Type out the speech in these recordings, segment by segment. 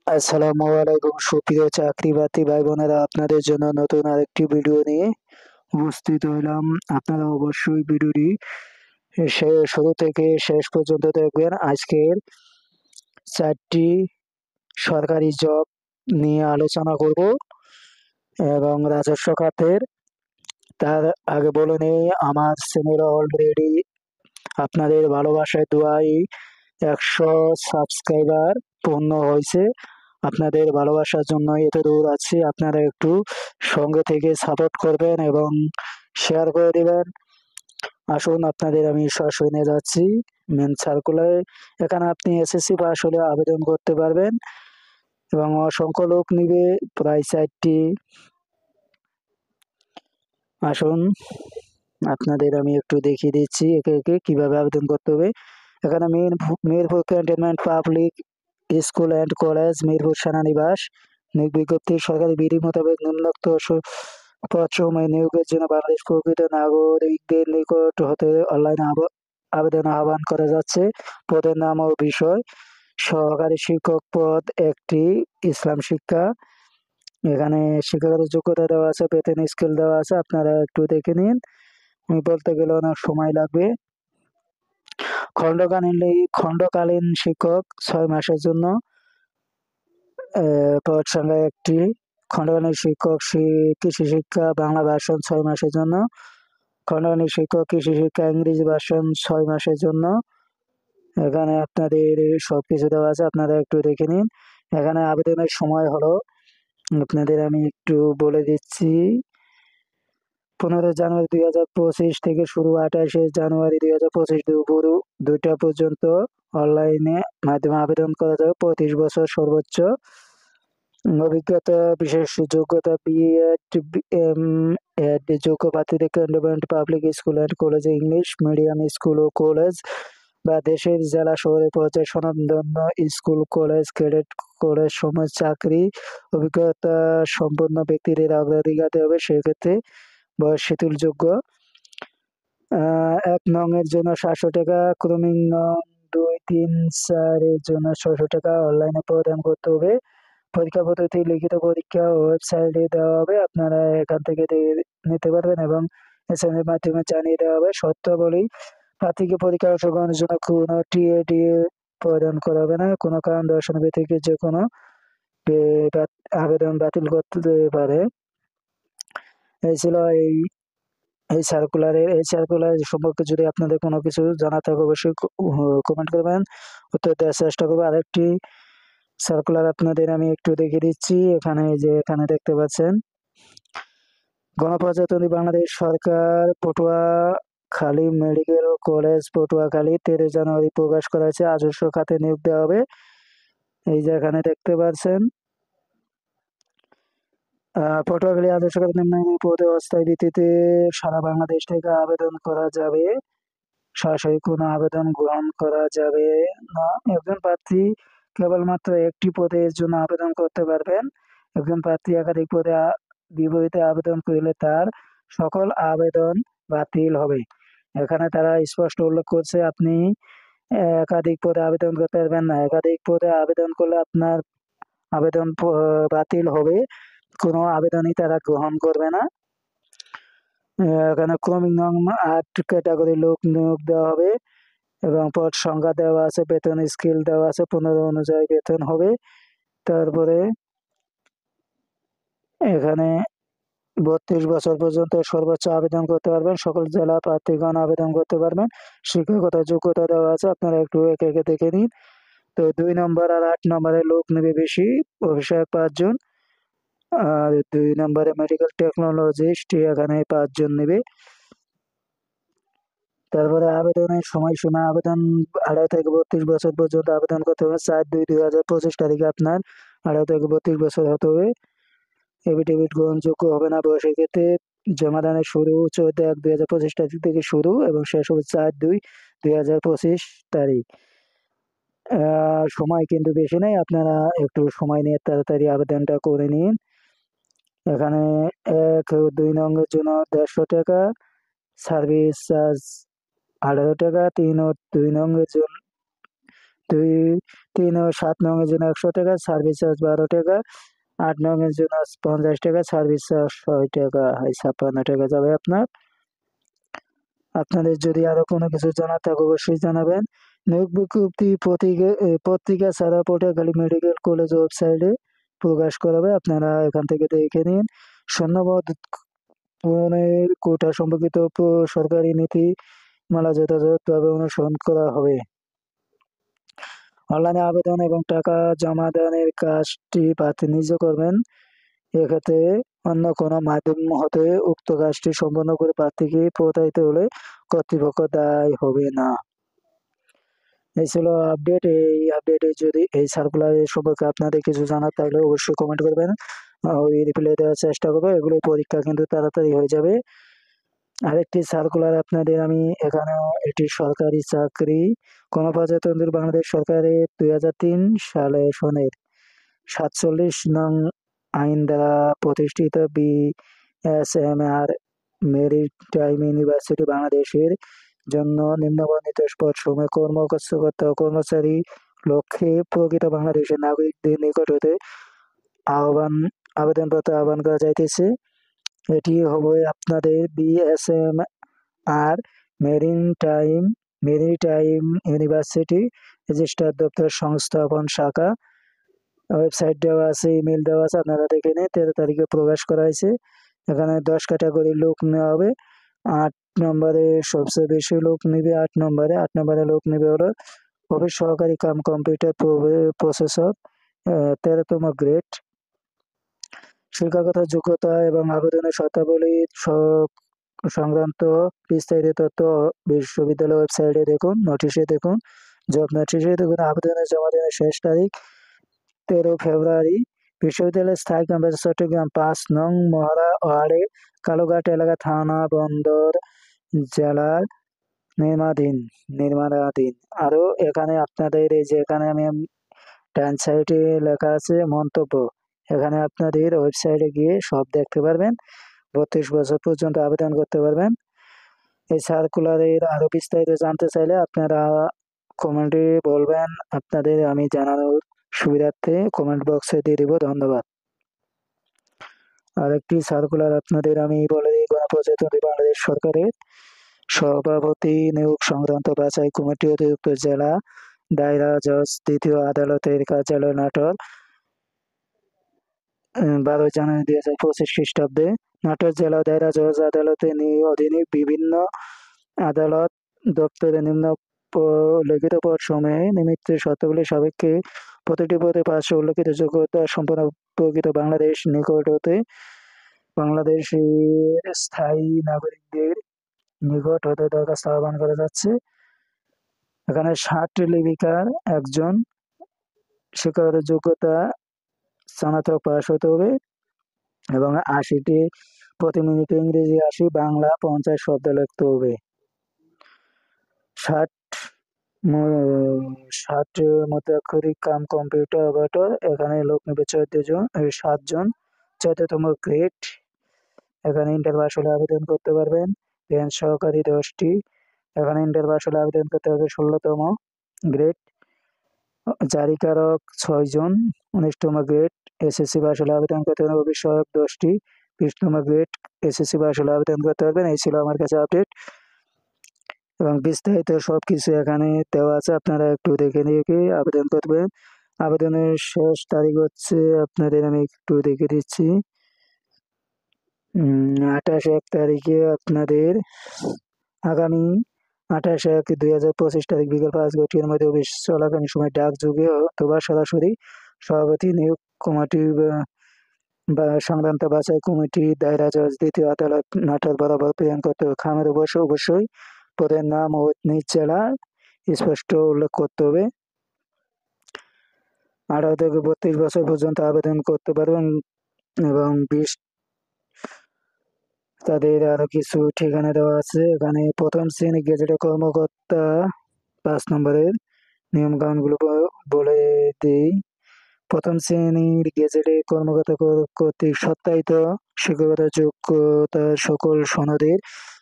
আসসালামু আলাইকুম সুপ্রিয় চাকরি-বাকরি ভাই-বোনেরা, আপনাদের জন্য নতুন আরেকটি ভিডিও নিয়ে উপস্থিত হইলাম। আপনারা অবশ্যই ভিডিওটি শুরু থেকে শেষ পর্যন্ত দেখবেন। আজকের ৪টি সরকারি জব নিয়ে আলোচনা করব এবং রাজস্ব খাতের। তার আগে বলে নেই, আমার চ্যানেল অলরেডি আপনাদের ভালোবাসায় দোয়ায় ১০০ সাবস্ক্রাইবার পূর্ণ হয়েছে। আপনাদের ভালোবাসার জন্য এতদূর আছি। আপনারা একটু সঙ্গে থেকে সাপোর্ট করবেন এবং শেয়ার করে দিবেন। আসুন আপনাদের আমি সরাসরি নিয়ে যাচ্ছি মেন সার্কুলারে। এখানে আপনি এসএসসি পাস হলে আবেদন করতে পারবেন এবং অসংখ্য লোক নিবে, প্রায় ৪টি। আসুন আপনাদের আমি একটু দেখিয়ে দিচ্ছি একে একে কিভাবে আবেদন করতে হবে। এখানে Mirpur cantonment public school and college, Mirpur সেনানিবাস। নিয়োগ বিজ্ঞপ্তি: সরকারি বিধি মোতাবেক নিম্নোক্ত পদসমূহে নিয়োগের জন্য বাংলাদেশ প্রকৃত নাগরিকদের নিকট হতে অনলাইন আবেদন আহ্বান করা যাচ্ছে। পদের নাম ও বিষয়: সহকারী শিক্ষক পদ একটি, ইসলাম শিক্ষা। এখানে শিক্ষাগত যোগ্যতা দেওয়া আছে, বেতন স্কেল দেওয়া আছে, আপনারা একটু দেখে নিন। আমি বলতে গেলে অনেক সময় লাগবে। খণ্ডকালীন শিক্ষক ৬ মাসের জন্য, পদ সংখ্যা একটি। খণ্ডকালীন শিক্ষক কৃষি শিক্ষা বাংলা ভার্সন ৬ মাসের জন্য। খণ্ডকালীন শিক্ষক কৃষি শিক্ষা ইংরেজি ভার্সন ৬ মাসের জন্য। এখানে আপনাদের সবকিছু দেওয়া আছে, আপনারা একটু দেখে নিন। এখানে আবেদনের সময় হলো, আপনাদের আমি একটু বলে দিচ্ছি। 15 জানুয়ারি 2025 থেকে শুরু, 28 জানুয়ারি 2025 দুপুর 2টা পর্যন্ত অনলাইনে মাধ্যমে আবেদন করা যাবে। 35 বছর সর্বোচ্চ অভিজ্ঞতা, বিশেষ যোগ্যতা বিএড, এড যোগ্য প্রার্থীদের ক্যান্টনমেন্ট পাবলিক স্কুল অ্যান্ড কলেজে ইংলিশ মিডিয়াম স্কুল ও কলেজ বা দেশের জেলা শহরে পর্যায়ে স্বনামধন্য স্কুল কলেজ ক্যাডেট কলেজ সমূহে চাকরি অভিজ্ঞতা সম্পন্ন ব্যক্তিদের অগ্রাধিকার দেওয়া হবে। সেক্ষেত্রে বয়স শিথিলযোগ্য। ১ নং এর জন্য ৭০০ টাকা, ক্রমিক নং ২, ৩, ৪ এর জন্য ৬০০ টাকা অনলাইনে প্রদান করতে হবে। পরীক্ষা পদ্ধতি: লিখিত পরীক্ষা ওয়েবসাইটে দেওয়া হবে, আপনারা এখান থেকে নিতে পারবেন এবং এসএমএস এর মাধ্যমে জানিয়ে দেওয়া হবে। শর্তাবলী: প্রার্থীকে পরীক্ষায় অংশগ্রহণের জন্য কোনো টিএডিএ প্রদান করা হবে না। কোনো কারণ দর্শানো ব্যক্তিকে যে কোনো আবেদন বাতিল করতে পারে। এই ছিল এই সার্কুলার সম্পর্কে যদি আপনাদের কোনো কিছু জানা থাকে অবশ্যই কমেন্ট করবেন, উত্তর দেওয়ার চেষ্টা করবো। আরেকটি সার্কুলার আপনাদের আমি একটু দেখিয়ে দিচ্ছি। এখানে দেখতে পাচ্ছেন, গণপ্রজাতন্ত্রী বাংলাদেশ সরকার পটুয়াখালী মেডিকেল কলেজ পটুয়াখালী 13 জানুয়ারি প্রকাশ করা হয়েছে। রাজস্ব খাতে নিয়োগ দেওয়া হবে। এই যে এখানে দেখতে পাচ্ছেন, পটুয়াখালী রাজস্ব খাতে নিম্নলিখিত পদে অস্থায়ী ভিত্তিতে সারা বাংলাদেশ থেকে আবেদন করা যাবে। সরাসরি কোনো আবেদন গ্রহণ করা যাবে না। একজন প্রার্থী কেবলমাত্র একটি পদের জন্য আবেদন করতে পারবেন। একজন প্রার্থী একাধিক পদে বিপরীতে আবেদন করলে তার সকল আবেদন বাতিল হবে। এখানে তারা স্পষ্ট উল্লেখ করছে, আপনি একাধিক পদে আবেদন করতে পারবেন না। একাধিক পদে আবেদন করলে আপনার আবেদন বাতিল হবে। কোনো আবেদনই তারা গ্রহণ করবে না। এখানে ক্রমিক নং ৮ ক্যাটাগরি লোক নিয়োগ দেওয়া হবে এবং পদ সংখ্যা দেওয়া আছে, বেতন স্কেল দেওয়া আছে, 15 অনুযায়ী বেতন হবে। তারপরে এখানে 32 বছর পর্যন্ত সর্বোচ্চ আবেদন করতে পারবেন। সকল জেলা প্রার্থীগণ আবেদন করতে পারবেন। শিক্ষাগত যোগ্যতা দেওয়া আছে, আপনারা একটু একে একে দেখে নিন। তো 2 নম্বর আর 8 নম্বরে লোক নেবে বেশি, অভিষেক 5 জন। আর 2 নম্বরে মেডিকেল টেকনোলজিস্ট, এখানে 5 জন নেবে। তারপরে আবেদনের সময়সীমা: আবেদন 18 থেকে 32 বছর পর্যন্ত আবেদন করতে হবে। 4/2/2025 তারিখে আপনার 18 থেকে 32 বছর হতে হবে। এফিডেভিট গ্রহণযোগ্য হবে না বয়সের ক্ষেত্রে। জমাদানের শুরু 14/1/2025 তারিখ থেকে শুরু এবং শেষ হবে 4/2/2025 তারিখ। সময় কিন্তু বেশি নেই, আপনারা একটু সময় নিয়ে তাড়াতাড়ি আবেদনটা করে নিন। এখানে 1 ও 2 নংয়ের জন্য 150 টাকা, সার্ভিস চার্জ 18 টাকা। 3 ও 2 নংয়ের জন্য দুই 3 ও 7 নং এর জন্য 100 টাকা, সার্ভিস চার্জ 12 টাকা। 8 নং এর জন্য 50 টাকা, সার্ভিস চার্জ 6 টাকা, 56 টাকা যাবে আপনার। আপনাদের যদি আরো কোনো কিছু জানার থাকে অবশ্যই জানাবেন। নিয়োগ বিজ্ঞপ্তি পত্রিকা ছাড়া পটুয়াখালী মেডিকেল কলেজ ওয়েবসাইটে প্রকাশ করা হবে। আপনারা এখান থেকে দেখে নিন। শূন্যপদ পূরণের কোটা সম্পর্কিত সরকারি নীতিমালা যথাযথভাবে অনুসরণ করা হবে। অনলাইনে আবেদন এবং টাকা জমা দানের কাজটি প্রার্থী নিজে করবেন। এক্ষেত্রে অন্য কোনো মাধ্যম হতে উক্ত কাজটি সম্পন্ন করে প্রার্থীকে প্রতারিত হলে কর্তৃপক্ষ দায়ী হবে না। এই ছিল আপডেট। এই আপডেটে যদি এই সার্কুলার সম্পর্কে আপনাদের কিছু জানার থাকলে অবশ্যই কমেন্ট করবেন, ওই রিপ্লাই দেওয়ার চেষ্টা করবো। এগুলো পরীক্ষা কিন্তু তাড়াতাড়ি হয়ে যাবে। আরেকটি সার্কুলার আপনাদের আমি এখানেও, এটি সরকারি চাকরি গণপ্রজাতন্ত্রী বাংলাদেশ সরকারের 2003 সালে সনের 47 নং আইন দ্বারা প্রতিষ্ঠিত বিএসএমআর মেরিটাইম ইউনিভার্সিটি বাংলাদেশের জন্য নিম্নবর্ণিত পদসমূহে কর্মকর্তা ও কর্মচারী লক্ষ্যে প্রকৃত বাংলাদেশের নাগরিকদের নিকট হতে আবেদনপত্র আহ্বান করা যাইতেছে। এটি হবে আপনাদের বিএসএমআর মেরিটাইম ইউনিভার্সিটি রেজিস্ট্রার দপ্তর সংস্থাপন শাখা। ওয়েবসাইট দেওয়া আছে, ইমেল দেওয়া আছে, আপনারা দেখে নিন। 13 তারিখে প্রকাশ করা হয়েছে। এখানে 10 ক্যাটাগরির লোক নেওয়া হবে। 8 নম্বরে সবচেয়ে বেশি লোক নেবে। 8 নম্বরে লোক নেবে হলো অফিস সহকারী কাম কম্পিউটার প্রসেসর, 13তম গ্রেড। শিক্ষাগত যোগ্যতা এবং আবেদনের শর্তাবলী সংক্রান্ত বিস্তারিত তথ্য বিশ্ববিদ্যালয় ওয়েবসাইটে দেখুন, নোটিশে দেখুন, জব নোটিশে দেখুন। আবেদনের জমা দেওয়ার শেষ তারিখ 13 ফেব্রুয়ারি। বিশ্ববিদ্যালয়ের স্থায়ী ক্যাম্পাস চট্টগ্রাম 5 নং মহড়া ওয়ার্ডে কালুঘাট এলাকা, থানা বন্দর, জেলার নির্মাণাধীন। আরো এখানে আপনাদের এই যে এখানে আমি ডান সাইডে লেখা আছে মন্তব্য, এখানে আপনাদের ওয়েবসাইটে গিয়ে সব দেখতে পারবেন। 32 বছর পর্যন্ত আবেদন করতে পারবেন। এই সার্কুলারের আরো বিস্তারিত জানতে চাইলে আপনারা কমেন্টে বলবেন, আপনাদের আমি জানানোর সুবিধার্থে কমেন্ট বক্সে দিয়ে দিব। ধন্যবাদ। আরেকটি সার্কুলার আপনাদের আমি বলে দিই, গণপ্রজাতন্ত্রী বাংলাদেশ সরকারের সভাপতি নিয়োগ সংক্রান্ত বাছাই কমিটি অতিরিক্ত জেলা দায়রা জজ দ্বিতীয় আদালতের কার্যালয় নাটোর, 12 জানুয়ারি 2025 খ্রিস্টাব্দে। নাটোর জেলা দায়রা জজ আদালতের অধীনে বিভিন্ন আদালত দপ্তরে লিখিত পদ সমূহে নিমিত্ত শর্তাবলী সাপেক্ষে প্রতিটি পদে 500 উল্লেখিত যোগ্যতা সম্পন্ন প্রকৃত বাংলাদেশ নিকট হতে বাংলাদেশের স্থায়ী নাগরিকদের নিকট হতে দরখাস্ত আহ্বান করা যাচ্ছে। এখানে 60 লিপিকার একজন, শিক্ষাগত যোগ্যতা স্নাতক পাস হতে হবে এবং 80টি প্রতি মিনিটে ইংরেজি 80, বাংলা 50 শব্দ লিখতে হবে। 60 মধ্যাক্ষরিক কাম কম্পিউটার অপারেটর, এখানে লোক নেবে 7 জন, 14তম গ্রেড। এখানে ইন্টার পাস হলে আবেদন করতে পারবেন। বেঞ্চ সহকারী 10টি, এখানে ইন্টার পাস হলে আবেদন করতে হবে। 16তম গ্রেড। জারিকারক 6 জন, 19তম গ্রেড। এসএসসি পাস হলে আবেদন করতে হবে। অফিস সহায়ক 10টি, 20তম গ্রেড। এসএসসি পাস হলে আবেদন করতে পারবেন। এই ছিল আমার কাছে আপডেট এবং বিস্তারিত সবকিছু এখানে দেওয়া আছে, আপনারা একটু দেখে নিয়ে আবেদন করবেন। আবেদনের শেষ তারিখ হচ্ছে, আপনাদের আমি একটু দেখে দিচ্ছি, 28 তারিখে আপনাদের আগামী 28/1/2025 তারিখ বিকেল 5 ঘটিকার মধ্যে অফিস চলাকালীন সময় ডাক যোগে অথবা সরাসরি সভাপতি নিয়োগ কমিটি বা সংক্রান্ত বাছাই কমিটি দায়রা জজ দ্বিতীয় আদালত নাটোর বরাবর প্রেরণ করতে হবে। খামের অবশ্যই পদের নাম ও নিজ জেলা স্পষ্ট উল্লেখ করতে হবে। 18 থেকে 32 বছর পর্যন্ত আবেদন করতে পারবেন এবং তাদের আরো কিছু ঠিকানা দেওয়া আছে এখানে। প্রথম শ্রেণী গেজেটেড কর্মকর্তা 5 নম্বরের নিয়ম কানুনগুলো বলে দিই। প্রথম শ্রেণীর গেজেটেড কর্মকর্তা কর্তৃক সত্যায়িত শিক্ষাগত যোগ্যতা সকল সনদের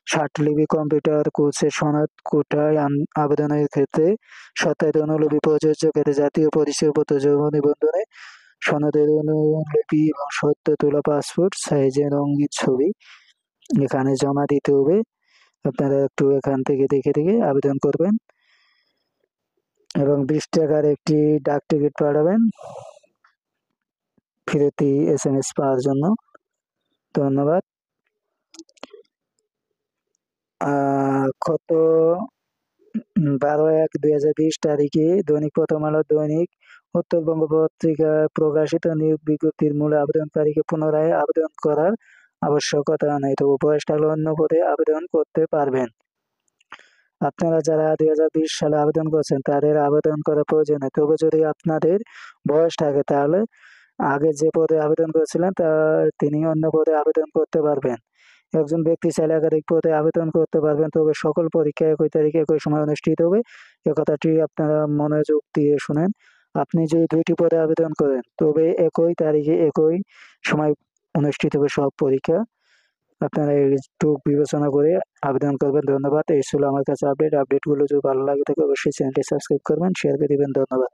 ষাটলিপি কম্পিউটার কোর্সের সনদ কোটায় আবেদনের ক্ষেত্রে সত্যায়িত অনুলিপি প্রযোজ্য, ক্ষেত্রে জাতীয় পরিচয়পত্র জন্ম নিবন্ধনে সনদের অনুলিপি এবং সদ্য তোলা পাসপোর্ট সাইজের রঙিন ছবি এখানে জমা দিতে হবে। আপনারা একটু এখান থেকে দেখে দেখে আবেদন করবেন এবং 20 টাকার একটি ডাক টিকিট পাঠাবেন ফিরতি SMS পাওয়ার জন্য। ধন্যবাদ। গত 12/1/2020 তারিখে দৈনিক প্রথম আলো, দৈনিক উত্তরবঙ্গ পত্রিকায় প্রকাশিত নিয়োগ বিজ্ঞপ্তির মূলে আবেদনকারীকে পুনরায় আবেদন করার আবশ্যকতা নেই, তবে বয়সকালে অন্য পদে আবেদন করতে পারবেন। আপনারা যারা 2020 সালে আবেদন করছেন তাদের আবেদন করা প্রয়োজন নেই, তবে যদি আপনাদের বয়স থাকে তাহলে আগে যে পদে আবেদন করেছিলেন তিনি অন্য পদে আবেদন করতে পারবেন। একজন ব্যক্তি চাইলে একাধিক পদে আবেদন করতে পারবেন, তবে সকল পরীক্ষা একই তারিখে একই সময় অনুষ্ঠিত হবে। এ কথাটি আপনারা মনোযোগ দিয়ে শুনেন। আপনি যদি 2টি পদে আবেদন করেন তবে একই তারিখে একই সময় অনুষ্ঠিত হবে সব পরীক্ষা। আপনারা একটু বিবেচনা করে আবেদন করবেন। ধন্যবাদ। এই ছিল আমার কাছে আপডেটগুলো যদি ভালো লাগে থাকে অবশ্যই চ্যানেলটি সাবস্ক্রাইব করবেন, শেয়ার করে দিবেন। ধন্যবাদ।